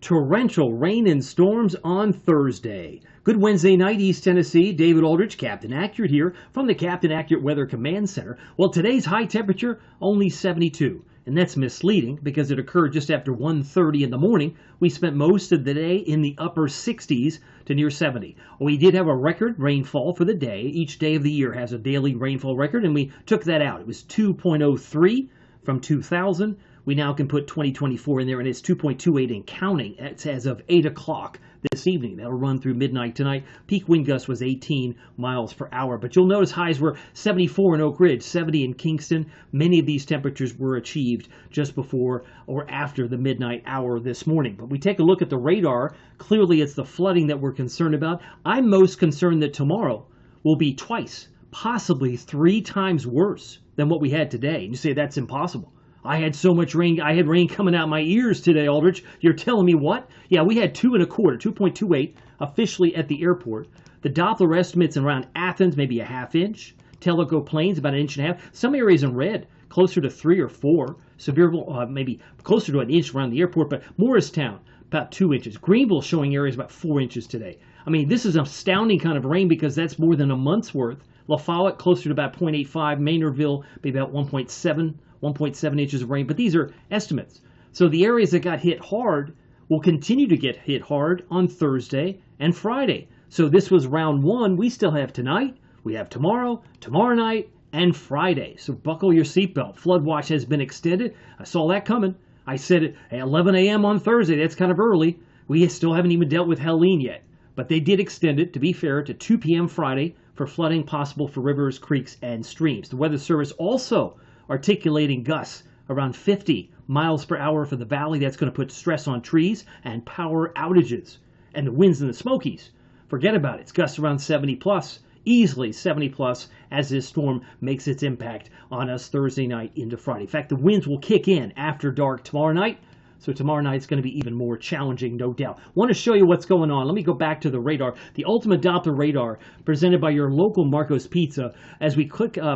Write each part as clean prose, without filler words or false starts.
Torrential rain and storms on Thursday. Good Wednesday night, East Tennessee. David Aldrich, Captain Accurate here from the Captain Accurate Weather Command Center. Well, today's high temperature, only 72. And that's misleading because it occurred just after 1:30 in the morning. We spent most of the day in the upper 60s to near 70. We did have a record rainfall for the day. Each day of the year has a daily rainfall record, and we took that out. It was 2.03 from 2000. We now can put 2024 in there, and it's 2.28 and counting. It's as of 8 o'clock this evening. That'll run through midnight tonight. Peak wind gust was 18 miles per hour. But you'll notice highs were 74 in Oak Ridge, 70 in Kingston. Many of these temperatures were achieved just before or after the midnight hour this morning. But we take a look at the radar. Clearly, it's the flooding that we're concerned about. I'm most concerned that tomorrow will be twice, possibly 3 times worse than what we had today. And you say that's impossible. I had so much rain. I had rain coming out my ears today, Aldrich. You're telling me what? Yeah, we had 2.25, 2.28 officially at the airport. The Doppler estimates around Athens, maybe a ½ inch. Tellico Plains, about 1.5 inches. Some areas in red, closer to 3 or 4. Sevierville, maybe closer to 1 inch around the airport. But Morristown, about 2 inches. Greenville showing areas about 4 inches today. I mean, this is an astounding kind of rain because that's more than a month's worth. La Follette, closer to about 0.85. Maynardville, maybe about 1.7 inches of rain, but these are estimates. So the areas that got hit hard will continue to get hit hard on Thursday and Friday. So this was round 1. We still have tonight, we have tomorrow, tomorrow night, and Friday. So buckle your seatbelt. Flood watch has been extended. I saw that coming. I said it at 11 a.m. on Thursday. That's kind of early. We still haven't even dealt with Helene yet. But they did extend it, to be fair, to 2 p.m. Friday for flooding possible for rivers, creeks, and streams. The Weather Service also articulating gusts around 50 miles per hour for the valley. That's going to put stress on trees and power outages. And the winds in the Smokies, forget about it. It's gusts around 70 plus, easily 70 plus as this storm makes its impact on us Thursday night into Friday. In fact, the winds will kick in after dark tomorrow night. So tomorrow night's going to be even more challenging, no doubt. Want to show you what's going on. Let me go back to the radar. The Ultimate Doppler radar presented by your local Marco's Pizza. As we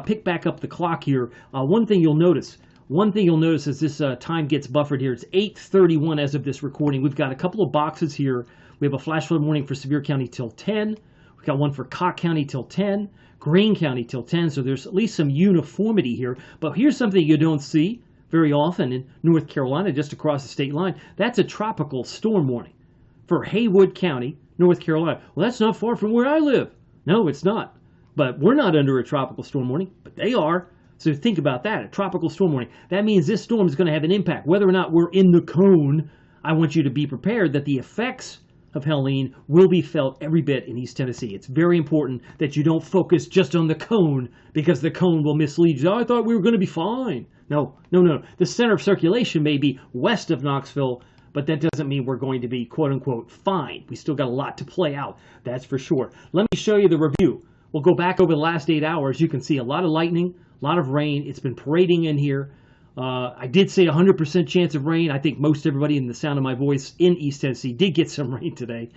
pick back up the clock here, one thing you'll notice as this time gets buffered here, it's 8:31 as of this recording. We've got a couple of boxes here. We have a flash flood warning for Sevier County till 10. We've got one for Cocke County till 10. Greene County till 10. So there's at least some uniformity here. But here's something you don't see very often in North Carolina, just across the state line. That's a tropical storm warning for Haywood County, North Carolina. Well, that's not far from where I live. No, it's not. But we're not under a tropical storm warning, but they are. So think about that, a tropical storm warning. That means this storm is going to have an impact. Whether or not we're in the cone, I want you to be prepared that the effects of Helene will be felt every bit in East Tennessee. It's very important that you don't focus just on the cone because the cone will mislead you. Oh, I thought we were going to be fine. No. The center of circulation may be west of Knoxville, but that doesn't mean we're going to be quote-unquote fine. We still got a lot to play out, that's for sure. Let me show you the review. We'll go back over the last 8 hours. You can see a lot of lightning, a lot of rain. It's been parading in here. I did say 100% chance of rain. I think most everybody in the sound of my voice in East Tennessee did get some rain today.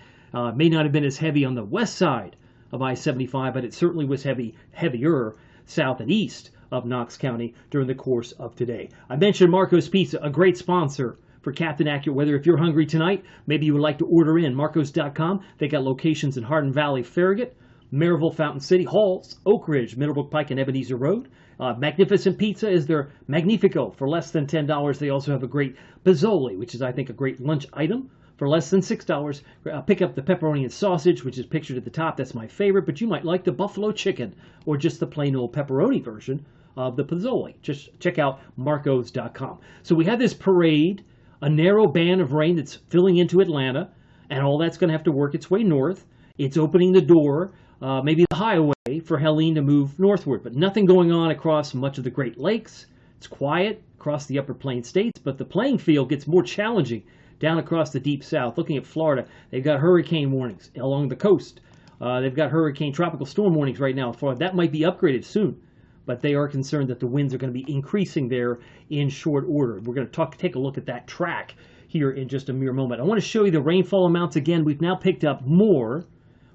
May not have been as heavy on the west side of I-75, but it certainly was heavier south and east of Knox County during the course of today. I mentioned Marco's Pizza, a great sponsor for Captain Accurate Weather. If you're hungry tonight, maybe you would like to order in. Marcos.com. They got locations in Hardin Valley, Farragut, Maryville, Fountain City, Halls, Oak Ridge, Middlebrook Pike, and Ebenezer Road. Magnificent Pizza is their Magnifico for less than $10. They also have a great Pizzoli, which is, I think, a great lunch item for less than $6. Pick up the pepperoni and sausage, which is pictured at the top. That's my favorite, but you might like the buffalo chicken or just the plain old pepperoni version of the Pizzoli. Just check out Marcos.com. So we have this parade, a narrow band of rain that's filling into Atlanta, and all that's going to have to work its way north. It's opening the door, maybe the highway, for Helene to move northward, but nothing going on across much of the Great Lakes. It's quiet across the upper plain states, but the playing field gets more challenging down across the deep south. Looking at Florida, they've got hurricane warnings along the coast. They've got tropical storm warnings right now in Florida. That might be upgraded soon, but they are concerned that the winds are going to be increasing there in short order. We're going to take a look at that track here in just a mere moment. I want to show you the rainfall amounts again. We've now picked up more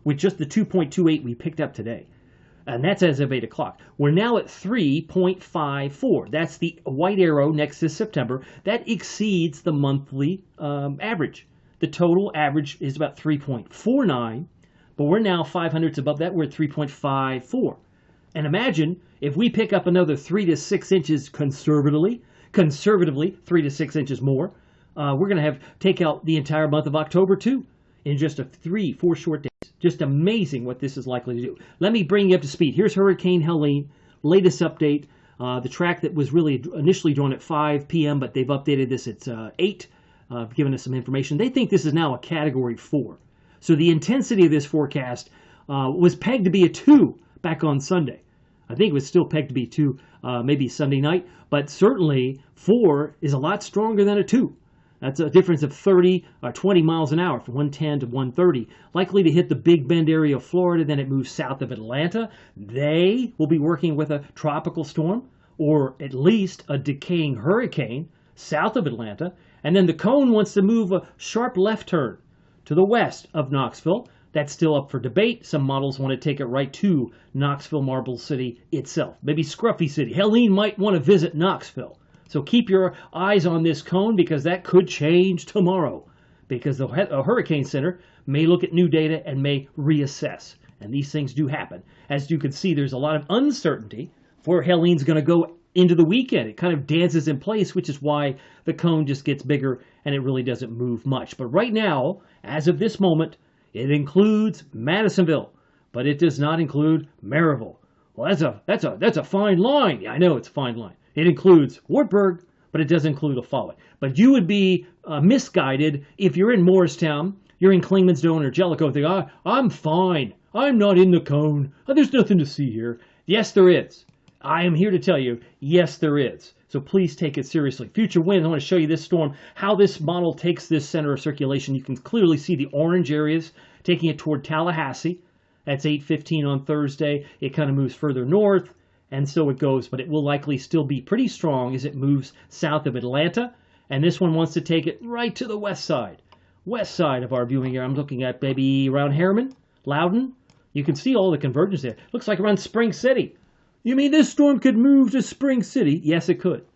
with just the 2.28 we picked up today. And that's as of 8 o'clock. We're now at 3.54. That's the white arrow next to September. That exceeds the monthly average. The total average is about 3.49, but we're now 500ths above that. We're at 3.54. And imagine if we pick up another 3 to 6 inches conservatively 3 to 6 inches more, we're going to take out the entire month of October too in just 4 short days. Just amazing what this is likely to do. Let me bring you up to speed. Here's Hurricane Helene, latest update. The track that was really initially drawn at 5 p.m., but they've updated this at 8, giving us some information. They think this is now a Category 4. So the intensity of this forecast was pegged to be a 2 back on Sunday. I think it was still pegged to be 2 maybe Sunday night, but certainly 4 is a lot stronger than a 2. That's a difference of 30 or 20 miles an hour from 110 to 130. Likely to hit the Big Bend area of Florida, then it moves south of Atlanta. They will be working with a tropical storm, or at least a decaying hurricane south of Atlanta. And then the cone wants to move a sharp left turn to the west of Knoxville. That's still up for debate. Some models want to take it right to Knoxville, Marble City itself. Maybe Scruffy City. Helene might want to visit Knoxville. So keep your eyes on this cone because that could change tomorrow. Because the Hurricane Center may look at new data and may reassess. And these things do happen. As you can see, there's a lot of uncertainty for where Helene's going to go into the weekend. It kind of dances in place, which is why the cone just gets bigger and it really doesn't move much. But right now, as of this moment, it includes Madisonville, but it does not include Maryville. Well, that's a fine line. Yeah, I know it's a fine line. It includes Wartburg, but it doesn't include Follett. But you would be misguided if you're in Morristown, you're in Clingmansdale or Jellicoe, think, I'm fine. I'm not in the cone. There's nothing to see here. Yes, there is. I am here to tell you, yes, there is. So please take it seriously. Future winds, I want to show you this storm, how this model takes this center of circulation. You can clearly see the orange areas taking it toward Tallahassee. That's 8:15 on Thursday. It kind of moves further north, and so it goes, but it will likely still be pretty strong as it moves south of Atlanta. And this one wants to take it right to the west side of our viewing area. I'm looking at maybe around Harriman, Loudon. You can see all the convergence there. Looks like around Spring City. You mean this storm could move to Spring City? Yes, it could.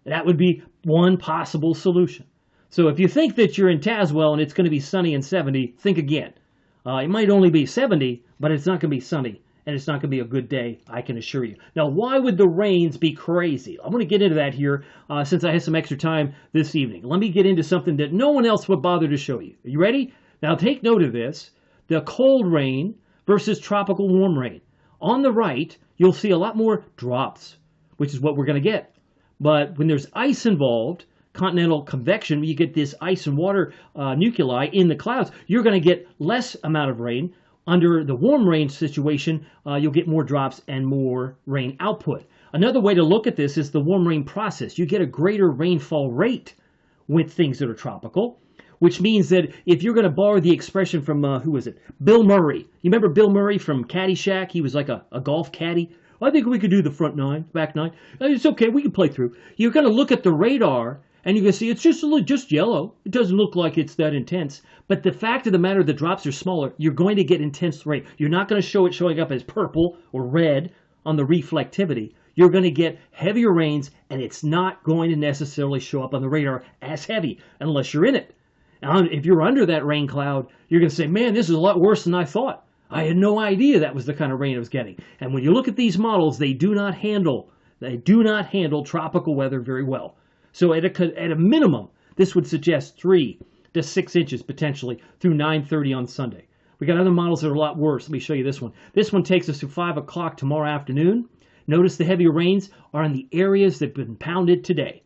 That would be one possible solution. So if you think that you're in Tazewell and it's going to be sunny and 70, think again. It might only be 70, but it's not going to be sunny, and it's not going to be a good day, I can assure you. Now, why would the rains be crazy? I'm going to get into that here since I have some extra time this evening. Let me get into something that no one else would bother to show you. Are you ready? Now, take note of this. The cold rain versus tropical warm rain. On the right, you'll see a lot more drops, which is what we're going to get. But when there's ice involved, continental convection, you get this ice and water nuclei in the clouds, you're going to get less amount of rain. Under the warm rain situation, you'll get more drops and more rain output. Another way to look at this is the warm rain process. You get a greater rainfall rate with things that are tropical, which means that if you're going to borrow the expression from, who was it? Bill Murray. You remember Bill Murray from Caddyshack? He was like a golf caddy. I think we could do the front nine, back nine. It's okay, we can play through. You're going to look at the radar, and you can see it's just yellow. It doesn't look like it's that intense. But the fact of the matter, the drops are smaller. You're going to get intense rain. You're not going to show it showing up as purple or red on the reflectivity. You're going to get heavier rains, and it's not going to necessarily show up on the radar as heavy unless you're in it. Now, if you're under that rain cloud, you're going to say, man, this is a lot worse than I thought. I had no idea that was the kind of rain I was getting. And when you look at these models, they do not handle tropical weather very well. So at a minimum, this would suggest 3 to 6 inches potentially through 9:30 on Sunday. We got other models that are a lot worse. Let me show you this one. This one takes us to 5 o'clock tomorrow afternoon. Notice the heavier rains are in the areas that have been pounded today.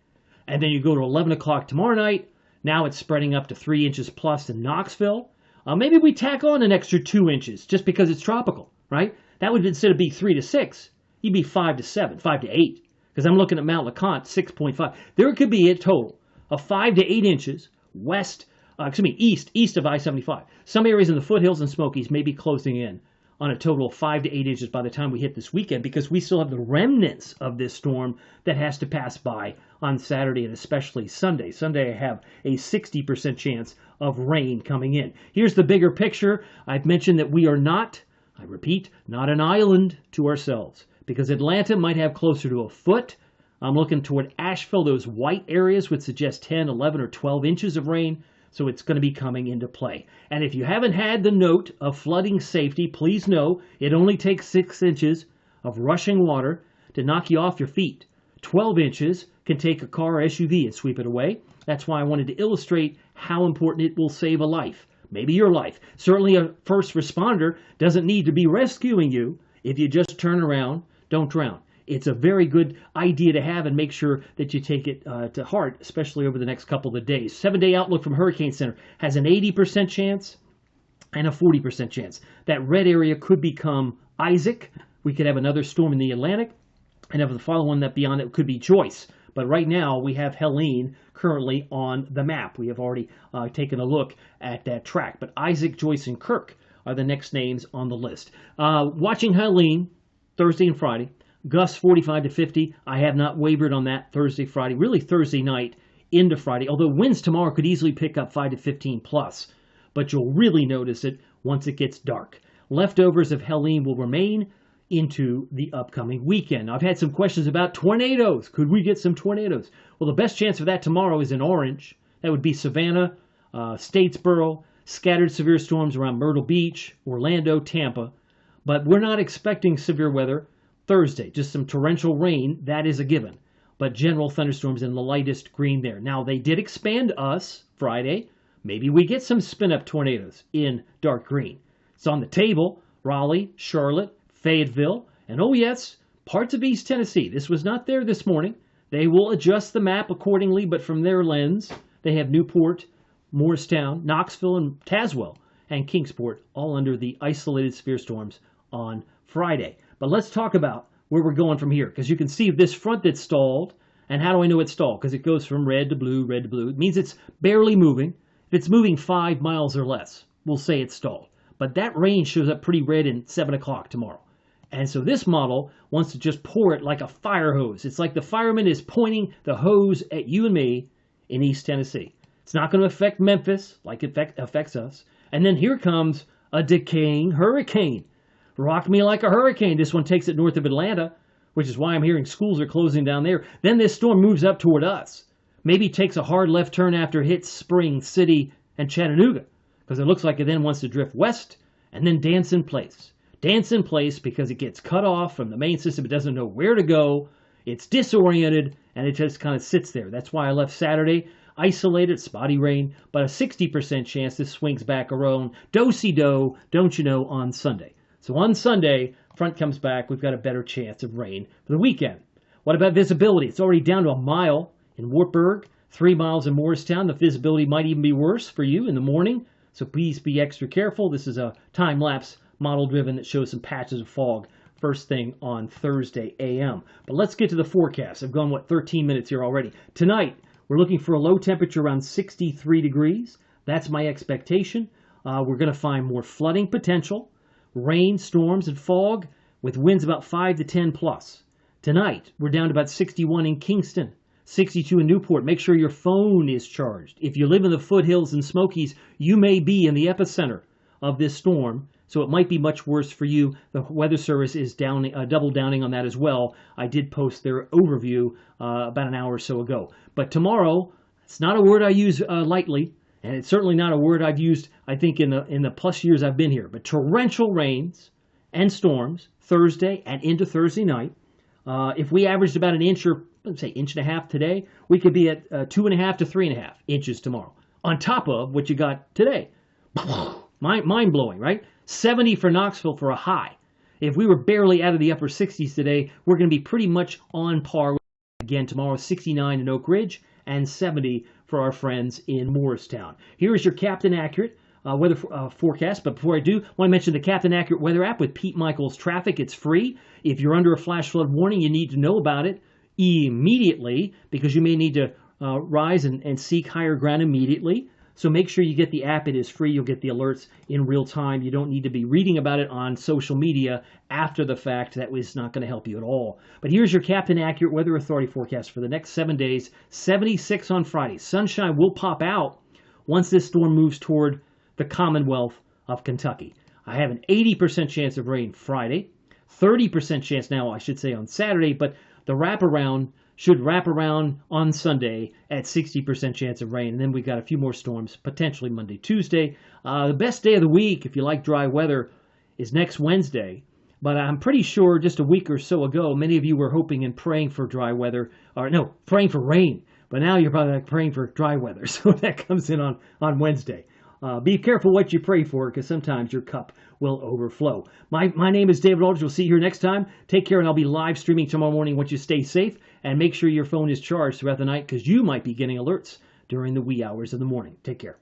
And then you go to 11 o'clock tomorrow night. Now it's spreading up to 3 inches plus in Knoxville. Maybe we tack on an extra 2 inches just because it's tropical, right? That would, instead of be 3 to 6, you'd be 5 to 7, 5 to 8. Because I'm looking at Mount LeConte, 6.5. There could be a total of 5 to 8 inches east of I-75. Some areas in the foothills and Smokies may be closing in on a total of 5 to 8 inches by the time we hit this weekend, because we still have the remnants of this storm that has to pass by on Saturday and especially Sunday. Sunday, I have a 60% chance of rain coming in. Here's the bigger picture. I've mentioned that we are not, I repeat, not an island to ourselves, because Atlanta might have closer to a foot. I'm looking toward Asheville. Those white areas would suggest 10, 11, or 12 inches of rain. So it's going to be coming into play. And if you haven't had the note of flooding safety, please know it only takes 6 inches of rushing water to knock you off your feet. 12 inches can take a car or SUV and sweep it away. That's why I wanted to illustrate how important it will save a life. Maybe your life. Certainly a first responder doesn't need to be rescuing you. If you just turn around, don't drown. It's a very good idea to have, and make sure that you take it to heart, especially over the next couple of days. 7-day outlook from Hurricane Center has an 80% chance and a 40% chance. That red area could become Isaac. We could have another storm in the Atlantic, and if the following one that beyond it could be Joyce. But right now we have Helene currently on the map. We have already taken a look at that track. But Isaac, Joyce, and Kirk are the next names on the list. Watching Helene Thursday and Friday. Gusts 45 to 50. I have not wavered on that Thursday, Friday, really Thursday night into Friday, although winds tomorrow could easily pick up 5 to 15 plus, but you'll really notice it once it gets dark. Leftovers of Helene will remain into the upcoming weekend. I've had some questions about tornadoes. Could we get some tornadoes? Well, the best chance for that tomorrow is in orange. That would be Savannah, Statesboro, scattered severe storms around Myrtle Beach, Orlando, Tampa, but we're not expecting severe weather Thursday, just some torrential rain, that is a given. But general thunderstorms in the lightest green there. Now, they did expand us Friday. Maybe we get some spin-up tornadoes in dark green. It's on the table. Raleigh, Charlotte, Fayetteville, and oh yes, parts of East Tennessee. This was not there this morning. They will adjust the map accordingly, but from their lens, they have Newport, Morristown, Knoxville, and Tazewell, and Kingsport, all under the isolated severe storms on Friday. But let's talk about where we're going from here, because you can see this front that's stalled. And how do I know it's stalled? Because it goes from red to blue, red to blue. It means it's barely moving. If it's moving 5 miles or less, we'll say it's stalled. But that rain shows up pretty red in 7 o'clock tomorrow. And so this model wants to just pour it like a fire hose. It's like the fireman is pointing the hose at you and me in East Tennessee. It's not going to affect Memphis like it affects us. And then here comes a decaying hurricane. Rock me like a hurricane. This one takes it north of Atlanta, which is why I'm hearing schools are closing down there. Then this storm moves up toward us. Maybe takes a hard left turn after it hits Spring City and Chattanooga, because it looks like it then wants to drift west and then dance in place. Dance in place because it gets cut off from the main system. It doesn't know where to go. It's disoriented, and it just kind of sits there. That's why I left Saturday isolated, spotty rain, but a 60% chance this swings back around do-si-do, don't you know, on Sunday. So on Sunday, front comes back, we've got a better chance of rain for the weekend. What about visibility? It's already down to a mile in Wartburg, 3 miles in Morristown. The visibility might even be worse for you in the morning, so please be extra careful. This is a time-lapse model-driven that shows some patches of fog first thing on Thursday a.m. But let's get to the forecast. I've gone, 13 minutes here already. Tonight, we're looking for a low temperature around 63 degrees. That's my expectation. We're going to find more flooding potential. Rain, storms, and fog with winds about 5 to 10 plus. Tonight, we're down to about 61 in Kingston, 62 in Newport. Make sure your phone is charged. If you live in the foothills and Smokies, you may be in the epicenter of this storm, so it might be much worse for you. The Weather Service is double downing on that as well. I did post their overview about an hour or so ago. But tomorrow, it's not a word I use lightly. And it's certainly not a word I've used, I think, in the plus years I've been here. But torrential rains and storms Thursday and into Thursday night. If we averaged about an inch or, let's say, inch and a half today, we could be at 2.5 to 3.5 inches tomorrow. On top of what you got today. Mind-blowing, right? 70 for Knoxville for a high. If we were barely out of the upper 60s today, we're going to be pretty much on par with, again, tomorrow, 69 in Oak Ridge and 70 for our friends in Morristown. Here is your Captain Accurate weather forecast. But before I do, I want to mention the Captain Accurate weather app with Pete Michaels Traffic. It's free. If you're under a flash flood warning, you need to know about it immediately, because you may need to rise and seek higher ground immediately. So make sure you get the app. It is free. You'll get the alerts in real time. You don't need to be reading about it on social media after the fact. That was not going to help you at all. But here's your Captain Accurate Weather Authority forecast for the next 7 days. 76 on Friday. Sunshine will pop out once this storm moves toward the Commonwealth of Kentucky. I have an 80% chance of rain Friday. 30% chance now, I should say, on Saturday. But the wraparound should wrap around on Sunday at 60% chance of rain. And then we got a few more storms, potentially Monday, Tuesday. The best day of the week, if you like dry weather, is next Wednesday. But I'm pretty sure just a week or so ago, many of you were hoping and praying for dry weather, or no, praying for rain. But now you're probably like praying for dry weather. So that comes in on Wednesday. Be careful what you pray for, because sometimes your cup will overflow. My name is David Aldridge. We'll see you here next time. Take care, and I'll be live streaming tomorrow morning. Once you stay safe, and make sure your phone is charged throughout the night, because you might be getting alerts during the wee hours of the morning. Take care.